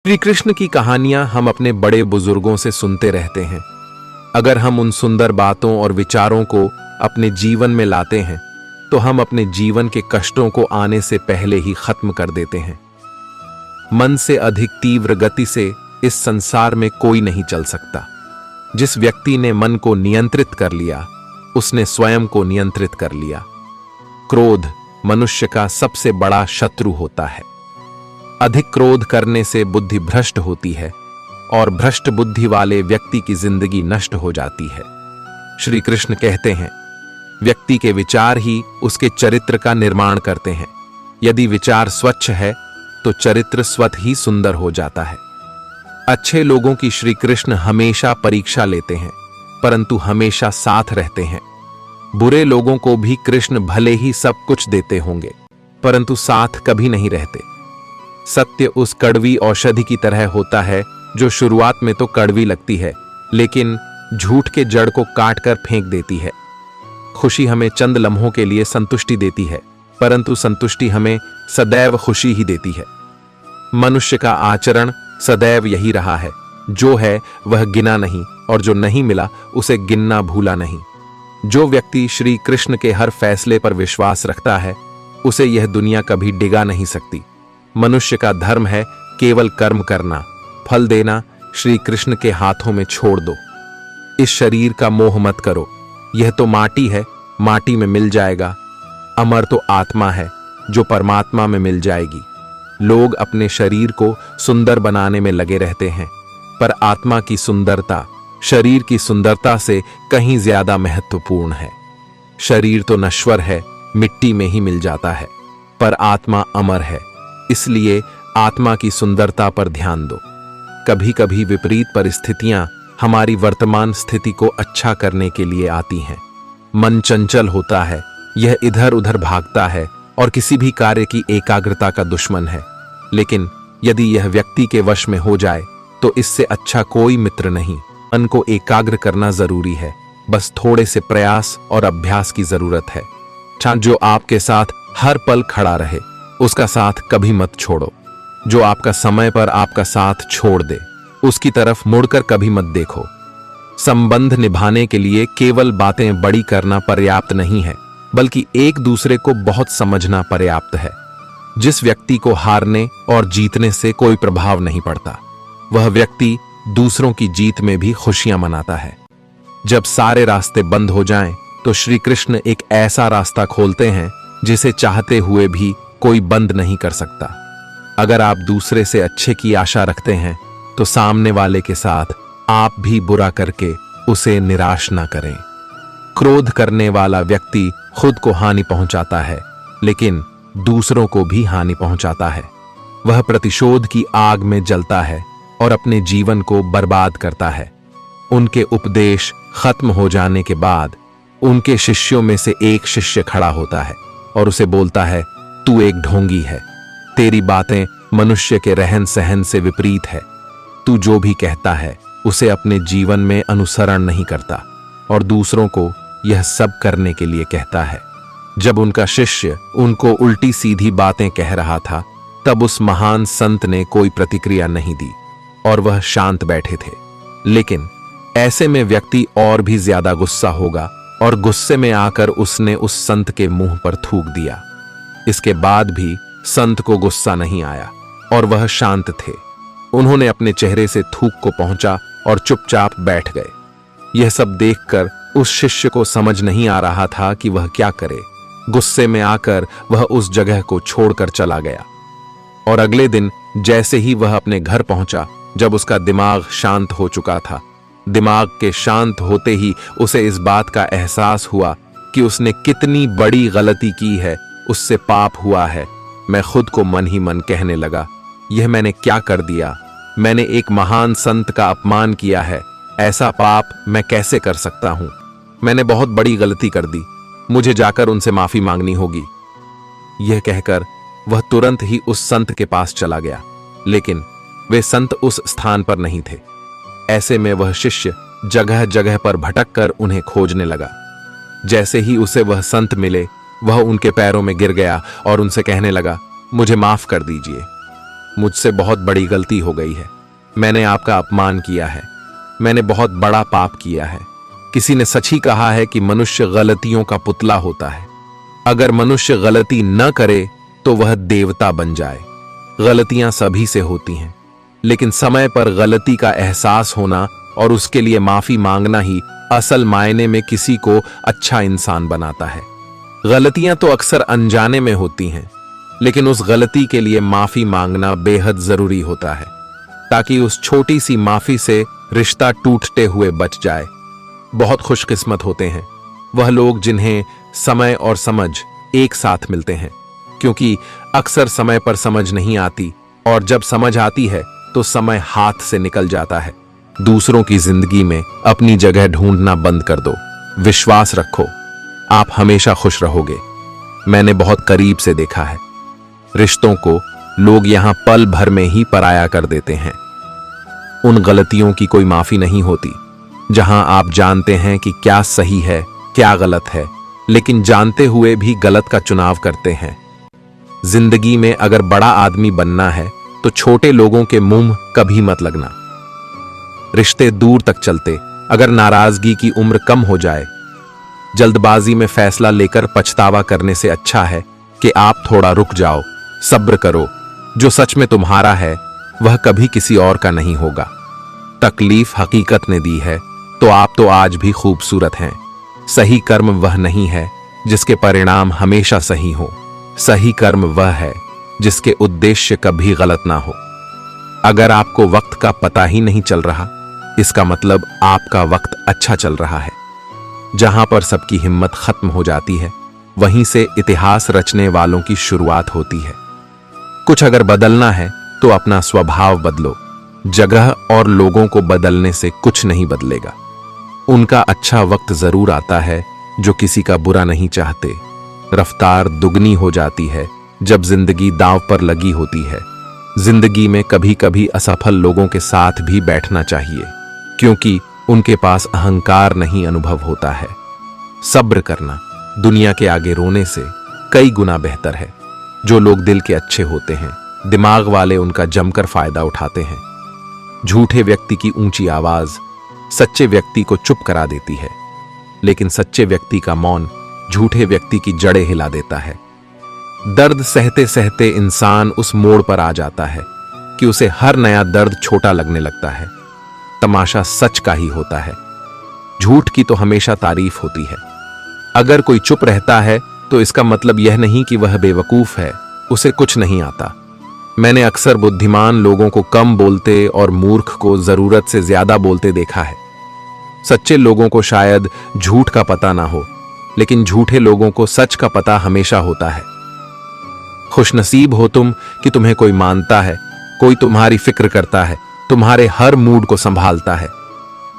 श्री कृष्ण की कहानियां हम अपने बड़े बुजुर्गों से सुनते रहते हैं। अगर हम उन सुंदर बातों और विचारों को अपने जीवन में लाते हैं तो हम अपने जीवन के कष्टों को आने से पहले ही खत्म कर देते हैं। मन से अधिक तीव्र गति से इस संसार में कोई नहीं चल सकता। जिस व्यक्ति ने मन को नियंत्रित कर लिया उसने स्वयं को नियंत्रित कर लिया। क्रोध मनुष्य का सबसे बड़ा शत्रु होता है। अधिक क्रोध करने से बुद्धि भ्रष्ट होती है और भ्रष्ट बुद्धि वाले व्यक्ति की जिंदगी नष्ट हो जाती है। श्री कृष्ण कहते हैं, व्यक्ति के विचार ही उसके चरित्र का निर्माण करते हैं। यदि विचार स्वच्छ है तो चरित्र स्वतः ही सुंदर हो जाता है। अच्छे लोगों की श्री कृष्ण हमेशा परीक्षा लेते हैं परंतु हमेशा साथ रहते हैं। बुरे लोगों को भी कृष्ण भले ही सब कुछ देते होंगे परंतु साथ कभी नहीं रहते। सत्य उस कड़वी औषधि की तरह होता है जो शुरुआत में तो कड़वी लगती है लेकिन झूठ के जड़ को काट कर फेंक देती है। खुशी हमें चंद लम्हों के लिए संतुष्टि देती है परंतु संतुष्टि हमें सदैव खुशी ही देती है। मनुष्य का आचरण सदैव यही रहा है, जो है वह गिना नहीं और जो नहीं मिला उसे गिनना भूला नहीं। जो व्यक्ति श्री कृष्ण के हर फैसले पर विश्वास रखता है उसे यह दुनिया कभी डिगा नहीं सकती। मनुष्य का धर्म है केवल कर्म करना, फल देना श्री कृष्ण के हाथों में छोड़ दो। इस शरीर का मोह मत करो, यह तो माटी है, माटी में मिल जाएगा। अमर तो आत्मा है जो परमात्मा में मिल जाएगी। लोग अपने शरीर को सुंदर बनाने में लगे रहते हैं पर आत्मा की सुंदरता शरीर की सुंदरता से कहीं ज्यादा महत्वपूर्ण है। शरीर तो नश्वर है, मिट्टी में ही मिल जाता है, पर आत्मा अमर है। इसलिए आत्मा की सुंदरता पर ध्यान दो। कभी कभी विपरीत परिस्थितियां हमारी वर्तमान स्थिति को अच्छा करने के लिए आती हैं। मन चंचल होता है, यह इधर उधर भागता है और किसी भी कार्य की एकाग्रता का दुश्मन है। लेकिन यदि यह व्यक्ति के वश में हो जाए तो इससे अच्छा कोई मित्र नहीं। मन को एकाग्र करना जरूरी है, बस थोड़े से प्रयास और अभ्यास की जरूरत है। जो आपके साथ हर पल खड़ा रहे उसका साथ कभी मत छोड़ो। जो आपका समय पर आपका साथ छोड़ दे उसकी तरफ मुड़कर कभी मत देखो। संबंध निभाने के लिए केवल बातें बड़ी करना पर्याप्त नहीं है बल्कि एक दूसरे को बहुत समझना पर्याप्त है। जिस व्यक्ति को हारने और जीतने से कोई प्रभाव नहीं पड़ता वह व्यक्ति दूसरों की जीत में भी खुशियां मनाता है। जब सारे रास्ते बंद हो जाएं तो श्री कृष्ण एक ऐसा रास्ता खोलते हैं जिसे चाहते हुए भी कोई बंद नहीं कर सकता। अगर आप दूसरे से अच्छे की आशा रखते हैं तो सामने वाले के साथ आप भी बुरा करके उसे निराश ना करें। क्रोध करने वाला व्यक्ति खुद को हानि पहुंचाता है लेकिन दूसरों को भी हानि पहुंचाता है। वह प्रतिशोध की आग में जलता है और अपने जीवन को बर्बाद करता है। उनके उपदेश खत्म हो जाने के बाद उनके शिष्यों में से एक शिष्य खड़ा होता है और उसे बोलता है, तू एक ढोंगी है, तेरी बातें मनुष्य के रहन सहन से विपरीत है। तू जो भी कहता है उसे अपने जीवन में अनुसरण नहीं करता और दूसरों को यह सब करने के लिए कहता है। जब उनका शिष्य उनको उल्टी सीधी बातें कह रहा था तब उस महान संत ने कोई प्रतिक्रिया नहीं दी और वह शांत बैठे थे। लेकिन ऐसे में व्यक्ति और भी ज्यादा गुस्सा होगा और गुस्से में आकर उसने उस संत के मुंह पर थूक दिया। इसके बाद भी संत को गुस्सा नहीं आया और वह शांत थे। उन्होंने अपने चेहरे से थूक को पहुंचा और चुपचाप बैठ गए। यह सब देखकर उस शिष्य को समझ नहीं आ रहा था कि वह क्या करे। गुस्से में आकर वह उस जगह को छोड़कर चला गया और अगले दिन जैसे ही वह अपने घर पहुंचा, जब उसका दिमाग शांत हो चुका था, दिमाग के शांत होते ही उसे इस बात का एहसास हुआ कि उसने कितनी बड़ी गलती की है, उससे पाप हुआ है। मैं खुद को मन ही मन कहने लगा, यह मैंने क्या कर दिया? मैंने एक महान संत का अपमान किया है, ऐसा पाप मैं कैसे कर सकता हूं? मैंने बहुत बड़ी गलती कर दी, मुझे जाकर उनसे माफी मांगनी होगी। यह कहकर वह तुरंत ही उस संत के पास चला गया, लेकिन वे संत उस स्थान पर नहीं थे। ऐसे में वह शिष्य जगह जगह पर भटक कर उन्हें खोजने लगा। जैसे ही उसे वह संत मिले वह उनके पैरों में गिर गया और उनसे कहने लगा, मुझे माफ कर दीजिए, मुझसे बहुत बड़ी गलती हो गई है। मैंने आपका अपमान किया है। मैंने बहुत बड़ा पाप किया है। किसी ने सच ही कहा है कि मनुष्य गलतियों का पुतला होता है। अगर मनुष्य गलती न करे तो वह देवता बन जाए। गलतियां सभी से होती हैं, लेकिन समय पर गलती का एहसास होना और उसके लिए माफी मांगना ही असल मायने में किसी को अच्छा इंसान बनाता है। गलतियां तो अक्सर अनजाने में होती हैं, लेकिन उस गलती के लिए माफी मांगना बेहद जरूरी होता है, ताकि उस छोटी सी माफी से रिश्ता टूटते हुए बच जाए। बहुत खुशकिस्मत होते हैं वह लोग जिन्हें समय और समझ एक साथ मिलते हैं, क्योंकि अक्सर समय पर समझ नहीं आती और जब समझ आती है तो समय हाथ से निकल जाता है। दूसरों की जिंदगी में अपनी जगह ढूंढना बंद कर दो। विश्वास रखो, आप हमेशा खुश रहोगे। मैंने बहुत करीब से देखा है, रिश्तों को लोग यहां पल भर में ही पराया कर देते हैं। उन गलतियों की कोई माफी नहीं होती जहां आप जानते हैं कि क्या सही है क्या गलत है, लेकिन जानते हुए भी गलत का चुनाव करते हैं। जिंदगी में अगर बड़ा आदमी बनना है तो छोटे लोगों के मुंह कभी मत लगना। रिश्ते दूर तक चलते अगर नाराजगी की उम्र कम हो जाए। जल्दबाजी में फैसला लेकर पछतावा करने से अच्छा है कि आप थोड़ा रुक जाओ, सब्र करो। जो सच में तुम्हारा है वह कभी किसी और का नहीं होगा। तकलीफ हकीकत ने दी है तो आप तो आज भी खूबसूरत हैं। सही कर्म वह नहीं है जिसके परिणाम हमेशा सही हो। सही कर्म वह है जिसके उद्देश्य कभी गलत ना हो। अगर आपको वक्त का पता ही नहीं चल रहा, इसका मतलब आपका वक्त अच्छा चल रहा है। जहां पर सबकी हिम्मत खत्म हो जाती है, वहीं से इतिहास रचने वालों की शुरुआत होती है। कुछ अगर बदलना है तो अपना स्वभाव बदलो। जगह और लोगों को बदलने से कुछ नहीं बदलेगा। उनका अच्छा वक्त जरूर आता है जो किसी का बुरा नहीं चाहते। रफ्तार दुगनी हो जाती है जब जिंदगी दांव पर लगी होती है। जिंदगी में कभी कभी असफल लोगों के साथ भी बैठना चाहिए, क्योंकि उनके पास अहंकार नहीं अनुभव होता है। सब्र करना दुनिया के आगे रोने से कई गुना बेहतर है। जो लोग दिल के अच्छे होते हैं, दिमाग वाले उनका जमकर फायदा उठाते हैं। झूठे व्यक्ति की ऊंची आवाज सच्चे व्यक्ति को चुप करा देती है, लेकिन सच्चे व्यक्ति का मौन झूठे व्यक्ति की जड़ें हिला देता है। दर्द सहते सहते इंसान उस मोड़ पर आ जाता है कि उसे हर नया दर्द छोटा लगने लगता है। तमाशा सच का ही होता है, झूठ की तो हमेशा तारीफ होती है। अगर कोई चुप रहता है तो इसका मतलब यह नहीं कि वह बेवकूफ है, उसे कुछ नहीं आता। मैंने अक्सर बुद्धिमान लोगों को कम बोलते और मूर्ख को जरूरत से ज्यादा बोलते देखा है। सच्चे लोगों को शायद झूठ का पता ना हो, लेकिन झूठे लोगों को सच का पता हमेशा होता है। खुशनसीब हो तुम कि तुम्हें कोई मानता है, कोई तुम्हारी फिक्र करता है, तुम्हारे हर मूड को संभालता है।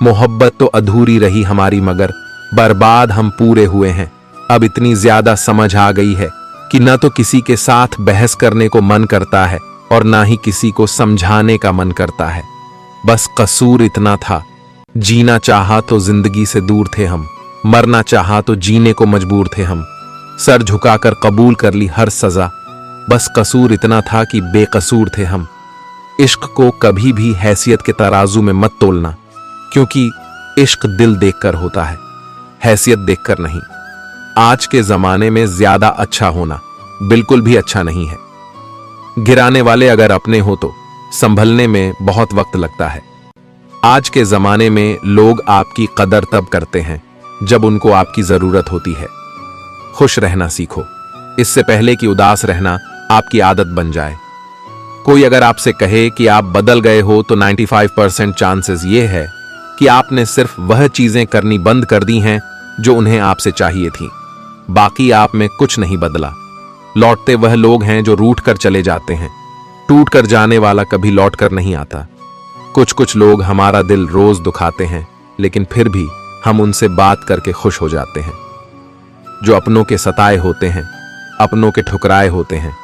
मोहब्बत तो अधूरी रही हमारी, मगर बर्बाद हम पूरे हुए हैं। अब इतनी ज्यादा समझ आ गई है कि न तो किसी के साथ बहस करने को मन करता है और ना ही किसी को समझाने का मन करता है। बस कसूर इतना था, जीना चाहा तो जिंदगी से दूर थे हम, मरना चाहा तो जीने को मजबूर थे हम। सर झुकाकर कबूल कर ली हर सजा, बस कसूर इतना था कि बेकसूर थे हम। इश्क को कभी भी हैसियत के तराजू में मत तोलना, क्योंकि इश्क दिल देखकर होता है, हैसियत देखकर नहीं। आज के जमाने में ज्यादा अच्छा होना बिल्कुल भी अच्छा नहीं है। गिराने वाले अगर अपने हो तो संभलने में बहुत वक्त लगता है। आज के जमाने में लोग आपकी कदर तब करते हैं जब उनको आपकी जरूरत होती है। खुश रहना सीखो, इससे पहले कि उदास रहना आपकी आदत बन जाए। कोई अगर आपसे कहे कि आप बदल गए हो तो 95% चांसेस ये है कि आपने सिर्फ वह चीजें करनी बंद कर दी हैं जो उन्हें आपसे चाहिए थी। बाकी आप में कुछ नहीं बदला। लौटते वह लोग हैं जो रूठ कर चले जाते हैं, टूट कर जाने वाला कभी लौट कर नहीं आता। कुछ कुछ लोग हमारा दिल रोज दुखाते हैं, लेकिन फिर भी हम उनसे बात करके खुश हो जाते हैं। जो अपनों के सताए होते हैं, अपनों के ठुकराए होते हैं,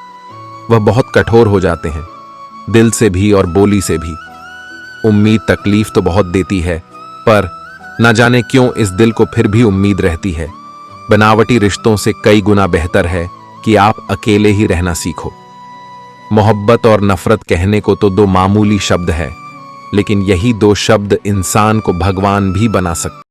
वह बहुत कठोर हो जाते हैं, दिल से भी और बोली से भी। उम्मीद तकलीफ तो बहुत देती है, पर न जाने क्यों इस दिल को फिर भी उम्मीद रहती है। बनावटी रिश्तों से कई गुना बेहतर है कि आप अकेले ही रहना सीखो। मोहब्बत और नफरत कहने को तो दो मामूली शब्द है, लेकिन यही दो शब्द इंसान को भगवान भी बना सकते